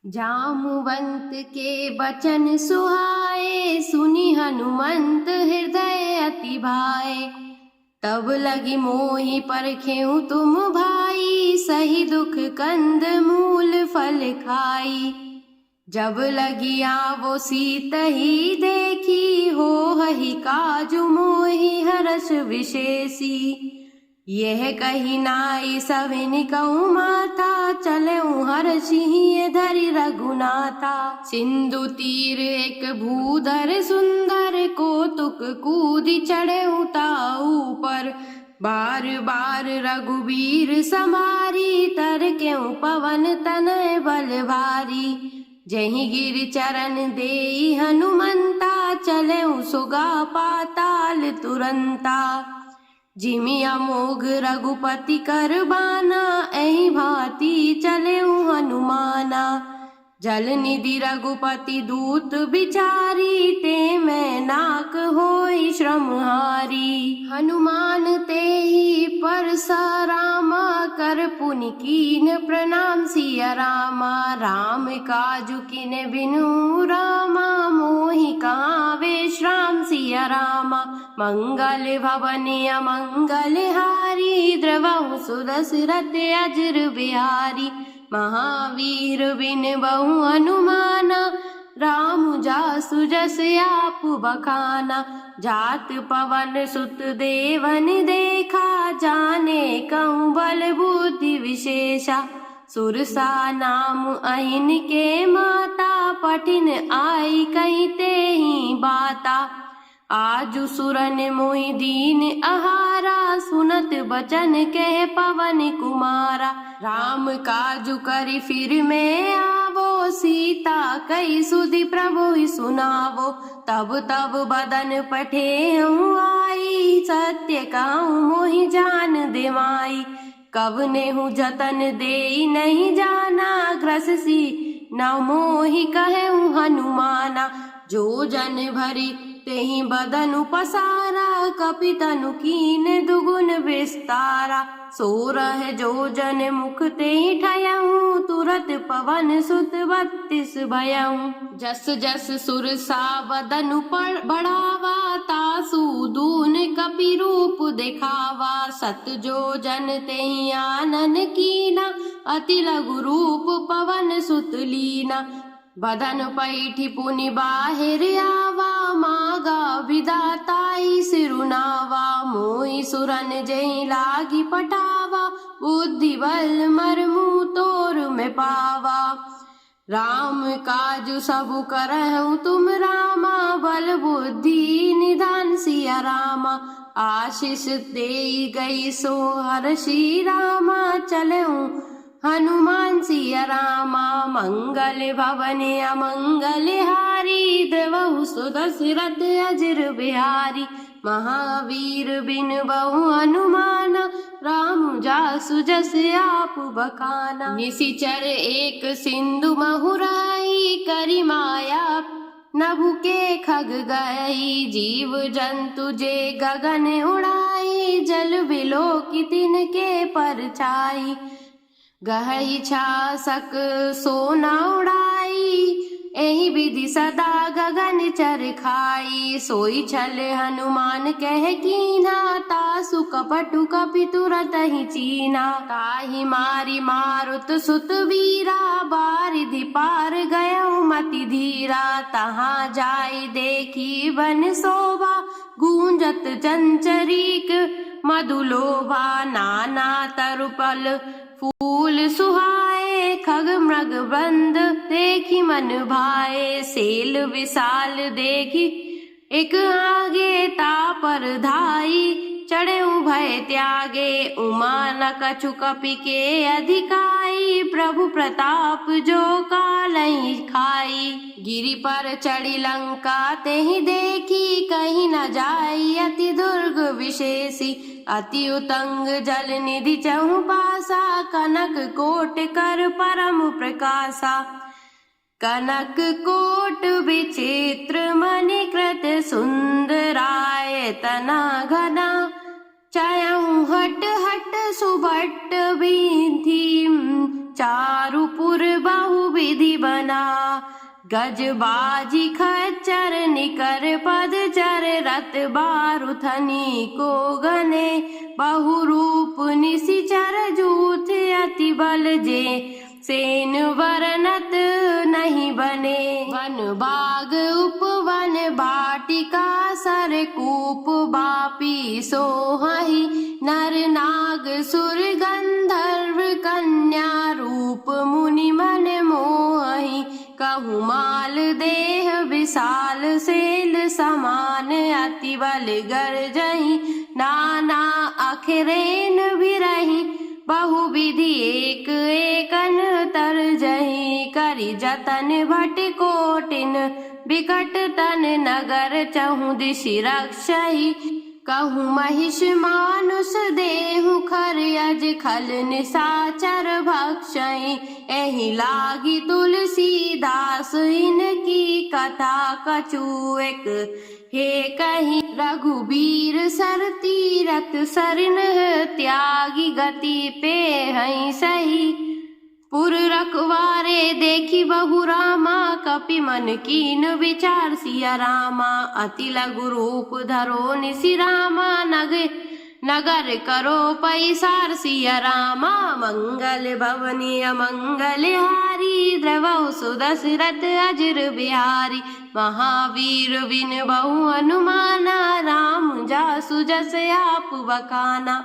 जामुवंत के बचन सुहाए, सुनि हनुमंत हृदय अति भाए। तब लगी मोहि परखेउ तुम भाई, सही दुख कंद मूल फल खाई। जब लगी आवो सीतहि देखी, होहि काजु मोहि हरष विशेषी। यह कही नाई सविन कहूँ माता, चलऊँ हर्षि धरि रघुनाथा। सिंधु तीर एक भूधर सुंदर, कौतुक कूदि चढ़ऊ ताऊ पर। बार बार रघुबीर समारी, तरकेउ पवन तनय बल भारी। जहि गिर चरण देई हनुमंता, चलऊ सुगा पाताल तुरंता। जिमि अमोघ रघुपति कर बाना, एहि भांति चलेउ हनुमाना। जल निधि रघुपति दूत बिचारी, ते मैं नाक होई श्रमहारी। हनुमान तेहि परसरामा, कर पुनि कीन प्रणाम सिया रामा। राम काजु किन बिनु रामा, मोहि कहाँ विश्राम सिया रामा। मंगल भवन अमंगल हारी, द्रवहु सुदशरथ अजर बिहारी। महावीर बिन बहु हनुमाना, राम जासु जस आप बखाना। जात पवन सुत देवन देखा, जाने कहूँ बल बुद्धि विशेषा। सुरसा नाम अहिन के माता, पठिन आई कहीं तेहि बाता। आजु सुरन मोहि दीन आहारा, सुनत बचन कह पवन कुमारा। राम काजु करि फिर मैं आवो, सीता कई सुधि प्रभु सुनावो। तब तब बदन पठेउ आई, सत्य कहूँ मोहि जान देवाई। कब नेहु जतन देई नहीं जाना, ग्रससी न मोहि कहेउ हनुमाना। जो जन भरी तेहि बदनु पसारा, कपि तनु कीन दुगुन विस्तारा। सोरह जो जन मुख तेहि ठयऊँ, तुरत पवन सुत 32 भयऊँ। जस जस सुरसा बदनु बढ़ावा, तासु दून कपि रूप दिखावा। सत जो जन तेहि आनन कीना, अति लघु रूप पवन सुत लीना। बदन पैठी पुनि बाहिर आवा, मागा विधाताई सिरुनावा। मोहि सुरन जहि लागी पटावा, बुद्धि बल मरमु तोर में पावा। राम काजु सबु करहु तुम रामा, बल बुद्धि निधान सिया रामा। आशीष देई गई सो हर्षि रामा, चलऊँ हनुमान सिया रामा। मंगल भवन अमंगल हारी, द्रवहु सुदशरथ अजर बिहारी। महावीर बिन बहु हनुमाना, राम जासु जस आप बखाना। निशिचर एक सिंधु महुराई, करि माया नभु के खग गई। जीव जंतु जे गगन उड़ाई, जल बिलो की तिनके परछाई। गहई छासक सोना उड़ाई, एहि विधि सदा गगन चरखाई। सोई छल हनुमान कह कीना, तासु कपटु कपि तुरत ही चीना। ताहि मारी मारुत सुत वीरा, बारिधि पार गयउ मति धीरा। तहाँ जाई देखी वन शोभा, गूंजत चंचरीक मधुलोभा। नाना तरुपल फूल सुहाए, खग मृग बंद देखी मन भाए। सेल विशाल देखी एक आगे, तापर धाई चढ़े भय त्यागे। उमा न कछु कपि के अधिकाई, प्रभु प्रताप जो कालहि खाई। गिरि पर चढ़ी लंका तेहि देखी, कहीं न जाई अति दुर्ग विशेषी। अति उतंग जल निधि चहु पासा, कनक कोट कर परम प्रकाशा। कनक कोट विचित्र मणिकृत सुंदराय तना घना। चयऊ हट हट सुभट विधि, चारुपुर बहु विधि बना। गज बाजी खच्चर निकर पदचर रत बारुथनी को गने। बहुरूप निशिचर जूथ अति बल जे सेन वरनत नहीं बने। वन बाग उपवन बाटिका सरकूप बापी सोहहि। नर नाग सुर गंधर्व कन्या रूप मुनि मन मोहि। कहु माल देह विशाल सेल समान अति बल गर्जहि। नाना अखिरेन बिरहि बहुविधि एक एकन तरजहि। करि जतन भट कोटिन बिकट तन नगर चहु दिशि रक्षहि। कहु महिष मानुष देहु खर अज खल निशाचर भक्षहि। एहि लागी तुलसीदास इनकी कथा कछु एक हे कही। रघुबीर सर तीरथ सरिन त्यागी गति पे हई सही। पुर रखवारे देखी बहु रामा कपि मन कीन विचार सिया रामा। अति लघु रूप धरो निसि रामा नगर करो पैसार सिया रामा। मंगल भवनी अमंगल हारी द्रवहु सुदशरथ अजर बिहारी। महावीर बिन बहु हनुमाना राम जासु जस आप बखाना।